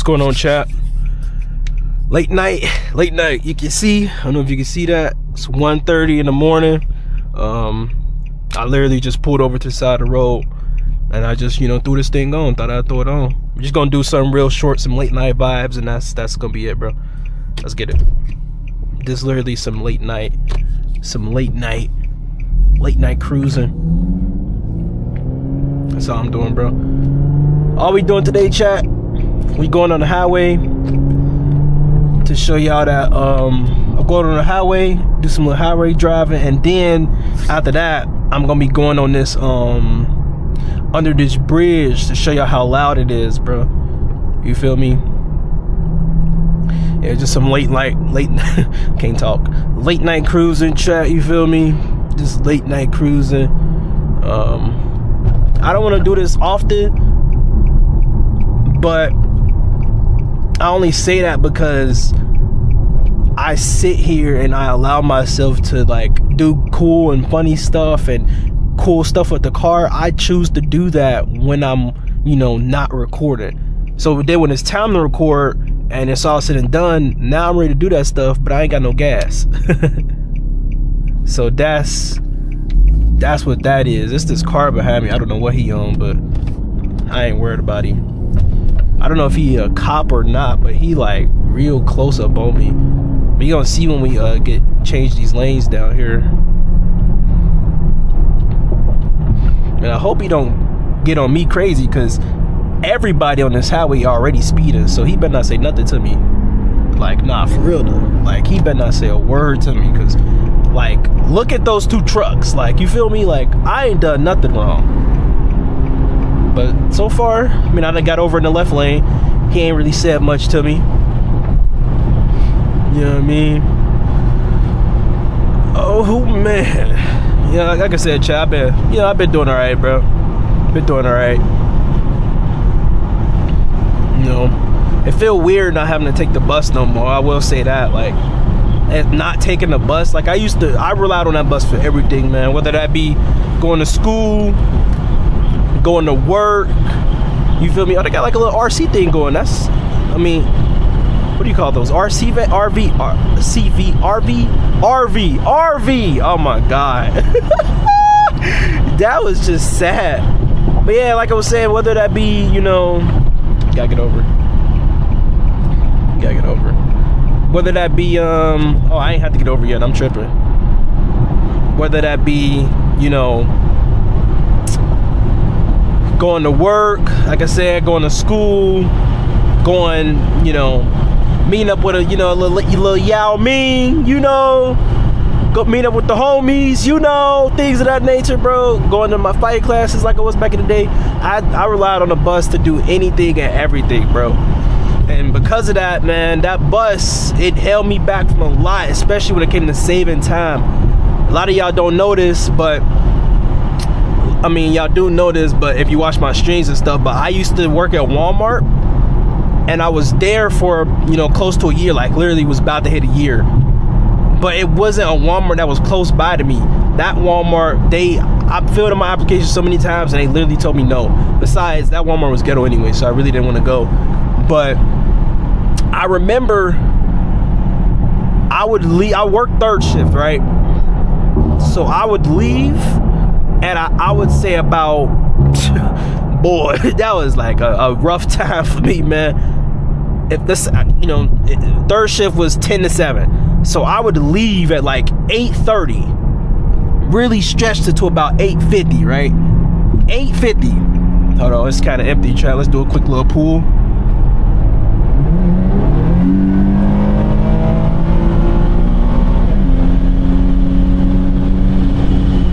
going on, chat? Late night. You can see, I don't know if you can see that. It's 1:30 in the morning. I literally just pulled over to the side of the road and I just, threw this thing on. Thought I'd throw it on. We're just gonna do something real short, some late night vibes, and that's gonna be it, bro. Let's get it. This is literally some late night cruising. That's all I'm doing, bro. All we doing today, chat, we going on the highway to show y'all that I'm going on the highway, do some little highway driving, and then after that I'm gonna be going on this under this bridge to show y'all how loud it is, bro. You feel me? Yeah, just some late can't talk. Late night cruising, chat, you feel me? Just late night cruising. I don't want to do this often, but I only say that because I sit here and I allow myself to do cool and funny stuff and cool stuff with the car. I choose to do that when I'm, not recording. So then when it's time to record and it's all said and done, now I'm ready to do that stuff, but I ain't got no gas. So that's what that is. It's this car behind me. I don't know what he on, but I ain't worried about him. I don't know if he a cop or not, but he real close up on me. But you gonna see when we change these lanes down here. And I hope he don't get on me crazy, because everybody on this highway already speeding, so he better not say nothing to me. Nah, for real though. He better not say a word to me, because look at those two trucks. You feel me? I ain't done nothing wrong. But so far, I done got over in the left lane. He ain't really said much to me. You know what I mean? Oh man. Yeah, like I said, chat, I've been doing alright, bro. Been doing alright. It feel weird not having to take the bus no more. I will say that. And not taking the bus. I relied on that bus for everything, man. Whether that be going to school, going to work. You feel me? Oh, they got a little RC thing going. That's, what do you call those? RV. Oh my God. That was just sad. But yeah, like I was saying, whether that be, gotta get over. Whether that be, I ain't had to get over yet. I'm tripping. Whether that be, going to work, like I said, going to school, going, meeting up with a little Yao Ming, go meet up with the homies, things of that nature, bro. Going to my fight classes like I was back in the day. I relied on the bus to do anything and everything, bro. And because of that, man, that bus, it held me back from a lot, especially when it came to saving time. A lot of y'all don't know this, but y'all do know this, but if you watch my streams and stuff, but I used to work at Walmart, and I was there for, close to a year, literally was about to hit a year. But it wasn't a Walmart that was close by to me. That Walmart, I filled in my application so many times, and they literally told me no. Besides, that Walmart was ghetto anyway, so I really didn't want to go. But I remember I would leave. I worked third shift, right? So I would leave, and I would say about, boy, that was a rough time for me, man. If this, third shift was 10 to 7. So I would leave at 8:30, really stretched it to about 8:50, right? 8:50. Hold on, it's kind of empty, chat. Let's do a quick little pool.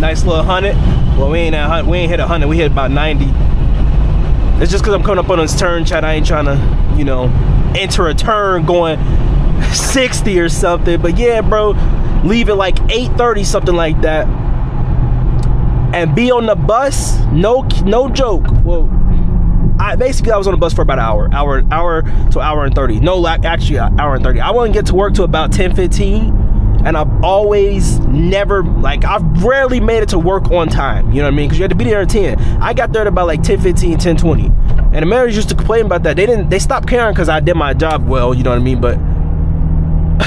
Nice little 100. Well, we ain't hit 100. We hit about 90. It's just because I'm coming up on this turn, chat. I ain't trying to, enter a turn going 60 or something. But yeah, bro, leave it 8:30, something like that, and be on the bus. No joke. Well, I was on the bus for about an hour to hour and 30. No, actually, an hour and 30. I wouldn't get to work till about 10:15. And I've always I've rarely made it to work on time. You know what I mean? Because you had to be there at 10. I got there at about like 10:15, 10:20. And the managers used to complain about that. They stopped caring because I did my job well, you know what I mean? But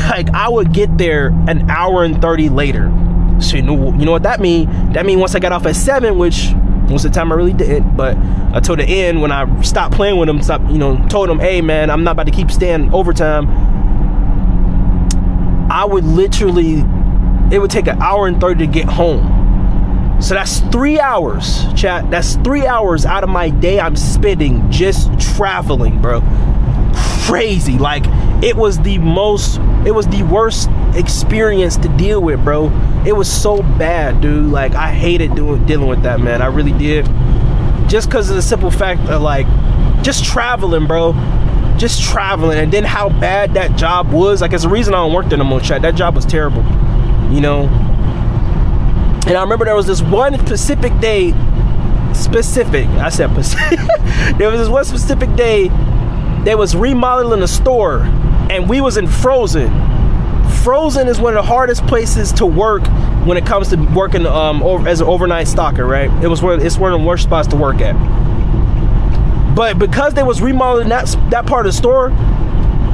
like, I would get there an hour and 30 later. So you know what that mean? That mean once I got off at 7, which most of the time I really didn't, but until the end when I stopped playing with them, told them, hey man, I'm not about to keep staying overtime. I would literally, it would take an hour and 30 to get home. So that's 3 hours, chat. That's 3 hours out of my day I'm spending just traveling, bro. Crazy. Like, it was the worst experience to deal with, bro. It was so bad, dude. Like, I hated dealing with that, man. I really did. Just because of the simple fact of, like, just traveling, bro. Just traveling. And then how bad that job was. Like, it's the reason I don't work there no more, chat. That job was terrible, you know. And I remember there was this one specific day. I said specific. There was this one specific day. They was remodeling a store, and we was in Frozen. Frozen is one of the hardest places to work when it comes to working as an overnight stalker, right? It's one of the worst spots to work at. But because they was remodeling that part of the store,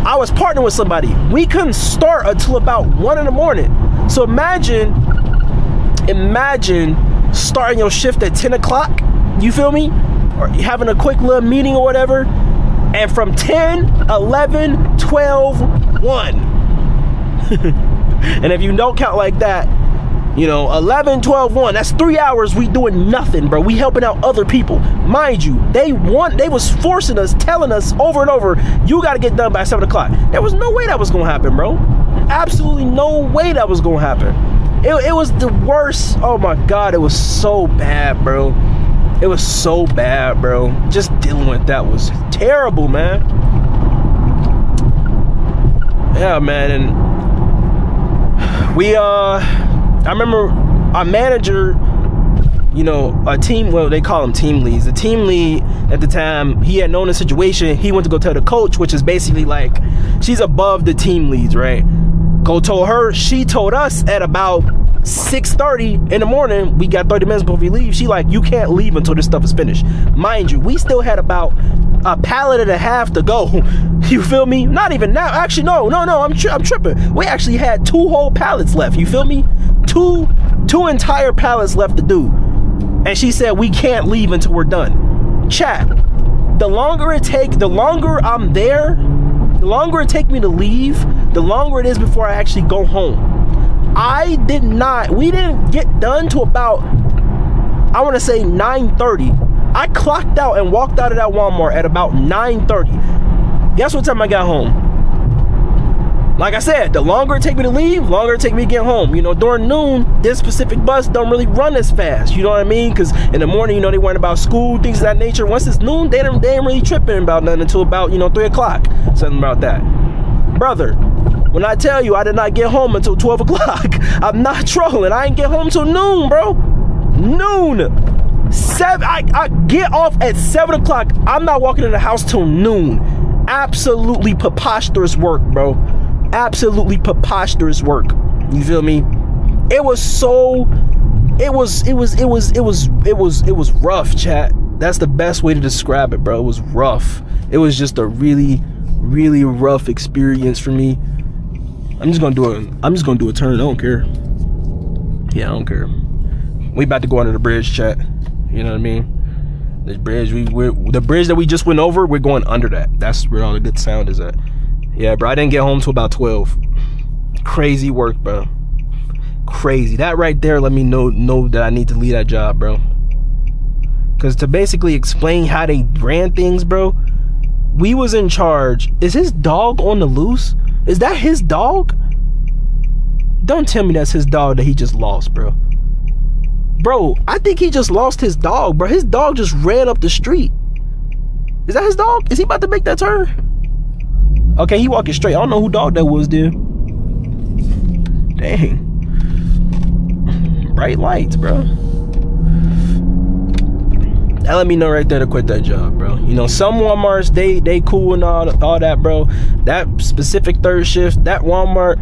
I was partnering with somebody. We couldn't start until about 1 in the morning. So imagine starting your shift at 10 o'clock, you feel me? Or having a quick little meeting or whatever. And from 10, 11, 12, 1. And if you don't count like that, 11, 12, 1, that's 3 hours we doing nothing, bro. We helping out other people. Mind you, they was forcing us, telling us over and over, you got to get done by 7 o'clock. There was no way that was going to happen, bro. Absolutely no way that was going to happen. It was the worst. Oh my God, it was so bad, bro. It was so bad, bro. Just dealing with that was terrible, man. Yeah, man. And I remember our manager, a team, well, they call them team leads. The team lead at the time, he had known the situation. He went to go tell the coach, which is basically like, she's above the team leads, right? Go told her, she told us at about 6:30 in the morning, we got 30 minutes before we leave. She like, you can't leave until this stuff is finished. Mind you, we still had about a pallet and a half to go. You feel me? Not even now. Actually, no, I'm tripping. We actually had 2 whole pallets left. You feel me? Two entire pallets left to do. And she said, we can't leave until we're done. Chat, the longer I'm there, the longer it take me to leave, the longer it is before I actually go home. We didn't get done to about, I want to say 9:30. I clocked out and walked out of that Walmart at about 9:30. Guess what time I got home? Like I said, the longer it take me to leave, longer it take me to get home. During noon, this specific bus don't really run as fast. You know what I mean? Because in the morning, they worrying about school, things of that nature. Once it's noon, they ain't really tripping about nothing until about, 3 o'clock. Something about that. Brother, when I tell you I did not get home until 12 o'clock, I'm not trolling. I ain't get home till noon, bro. Noon. I get off at 7 o'clock. I'm not walking in the house till noon. Absolutely preposterous work, bro. Absolutely preposterous work. You feel me? It was rough, chat. That's the best way to describe it, bro. It was rough. It was just a really, really rough experience for me. I'm just gonna do a turn. I don't care. Yeah, I don't care. We about to go under the bridge, chat. You know what I mean? This bridge, the bridge that we just went over, we're going under that. That's where all the good sound is at. Yeah, bro, I didn't get home till about 12. Crazy work, bro. Crazy. That right there let me know that I need to leave that job, bro. Because to basically explain how they ran things, bro, we was in charge. Is his dog on the loose? Is that his dog? Don't tell me that's his dog that he just lost, bro. Bro, I think he just lost his dog, bro. His dog just ran up the street. Is that his dog? Is he about to make that turn? Okay, he walking straight. I don't know who dog that was, dude. Dang. Bright lights, bro. That let me know right there to quit that job, bro. Some Walmarts, they cool and all that, bro. That specific third shift, that Walmart,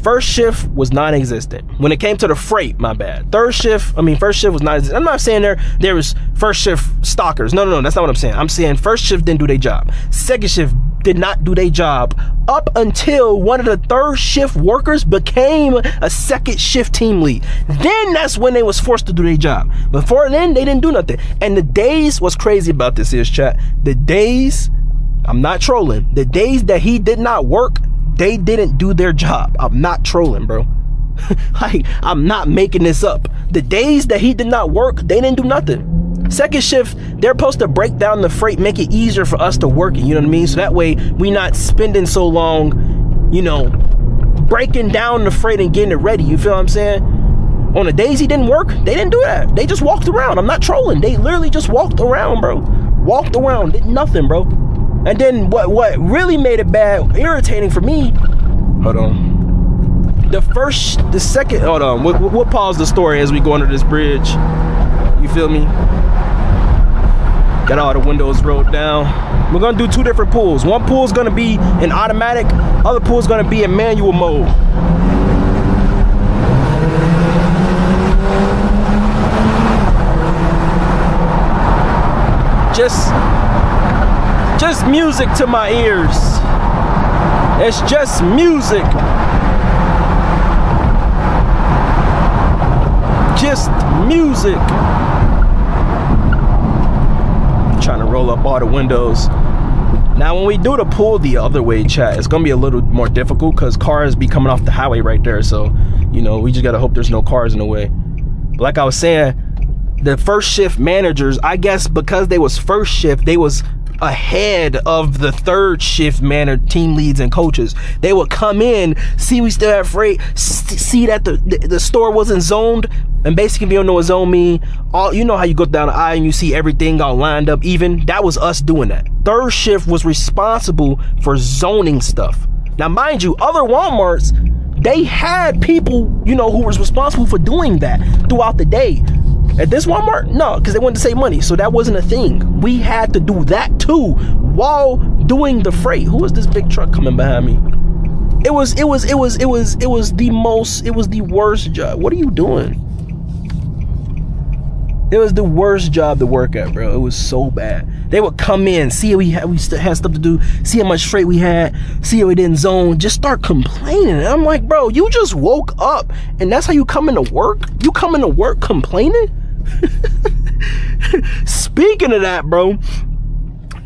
First shift was non-existent. When it came to the freight, my bad. First shift was non-existent. I'm not saying there was first shift stalkers. No, that's not what I'm saying. I'm saying first shift didn't do their job. Second shift did not do their job up until one of the third shift workers became a second shift team lead. Then that's when they was forced to do their job. Before then, they didn't do nothing. And the days, what's crazy about this is, chat, the days, I'm not trolling, the days that he did not work, they didn't do their job. I'm not trolling, bro. Like, I'm not making this up. The days that he did not work, they didn't do nothing. Second shift, they're supposed to break down the freight, make it easier for us to work it, you know what I mean? So that way we not spending so long, you know, breaking down the freight and getting it ready, you feel what I'm saying? On the days he didn't work, they didn't do that. They just walked around. I'm not trolling. They literally just walked around, bro. Walked around, did nothing, bro. And then what really made it bad, irritating for me, hold on. The second, hold on. We'll pause the story as we go under this bridge. You feel me? Got all the windows rolled down. We're gonna do two different pulls. One pool is gonna be in automatic, other pool is gonna be in manual mode. Just music to my ears. It's just music. Just music. Trying to roll up all the windows. Now when we do the pull the other way, chat, it's gonna be a little more difficult because cars be coming off the highway right there. So, you know, we just gotta hope there's no cars in the way. But like I was saying, the first shift managers, I guess because they was first shift, they was ahead of the third shift team leads and coaches. They would come in, see we still have freight, see that the store wasn't zoned. And basically, if you don't know what zone mean, you know how you go down the aisle and you see everything all lined up even. That was us doing that. Third shift was responsible for zoning stuff. Now, mind you, other Walmarts, they had people, you know, who was responsible for doing that throughout the day. At this Walmart, no, because they wanted to save money, so that wasn't a thing. We had to do that too while doing the freight. Who is this big truck coming behind me? It was the worst job. What are you doing? It was the worst job to work at, bro. It was so bad. They would come in, see we still had stuff to do, see how much freight we had, see how we didn't zone, just start complaining. And I'm like, bro, you just woke up and that's how you come into work? You come into work complaining? Speaking of that, bro,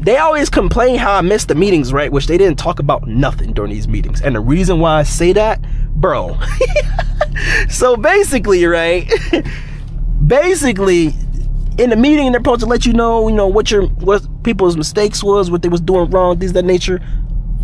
they always complain how I missed the meetings, right? Which they didn't talk about nothing during these meetings. And the reason why I say that, bro, so basically, right? Basically, in the meeting, they're supposed to let you know what people's mistakes was, what they was doing wrong, things of that nature.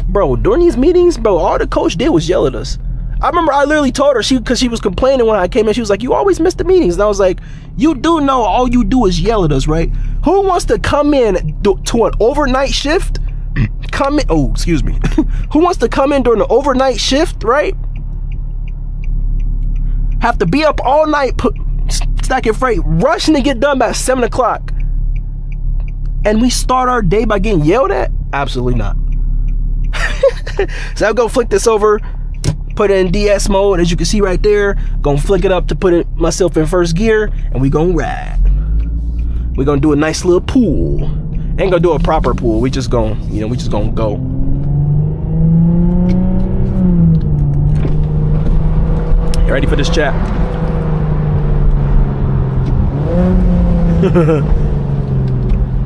Bro, during these meetings, bro, all the coach did was yell at us. I remember I literally told her, because she was complaining when I came in, she was like, you always miss the meetings. And I was like, you do know all you do is yell at us, right? Who wants to come in to an overnight shift? Who wants to come in during the overnight shift, right? Have to be up all night, stacking freight, rushing to get done by 7 o'clock. And we start our day by getting yelled at? Absolutely not. So I'll go flick this over, put it in DS mode, as you can see right there. Gonna flick it up to put myself in first gear, and we gonna ride. We're gonna do a nice little pool. Ain't gonna do a proper pool. We just gonna go. You ready for this, chat?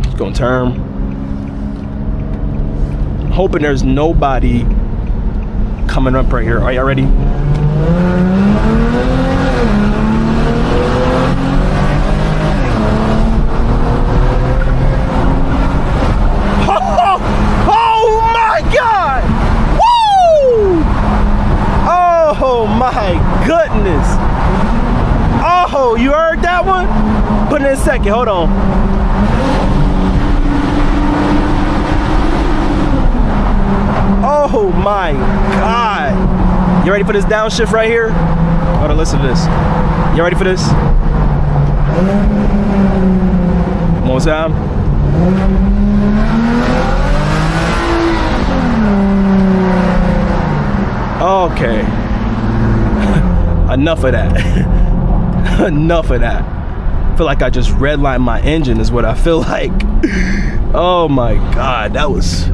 Just gonna turn. Hoping there's nobody coming up right here. Are y'all ready? Oh my God! Woo! Oh my goodness! Oh, you heard that one? Put it in a second. Hold on. Oh my God. You ready for this downshift right here? Hold on, listen to this. You ready for this? One more time. Okay. enough of that. Enough of that. I feel like I just redlined my engine is what I feel like. Oh my God, that was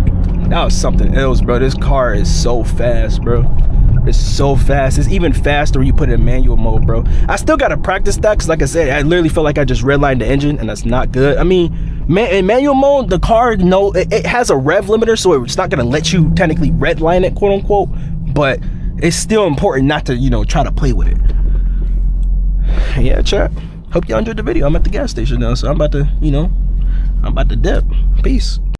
something else, bro. This car is so fast, bro. It's so fast. It's even faster when you put it in manual mode, bro. I still gotta practice that, because like I said, I literally feel like I just redlined the engine, and that's not good. I mean, in manual mode, the car, it has a rev limiter, so it's not gonna let you technically redline it, quote unquote, but it's still important not to, try to play with it. Yeah, chat. Hope y'all enjoyed the video. I'm at the gas station now, so I'm about to, I'm about to dip. Peace.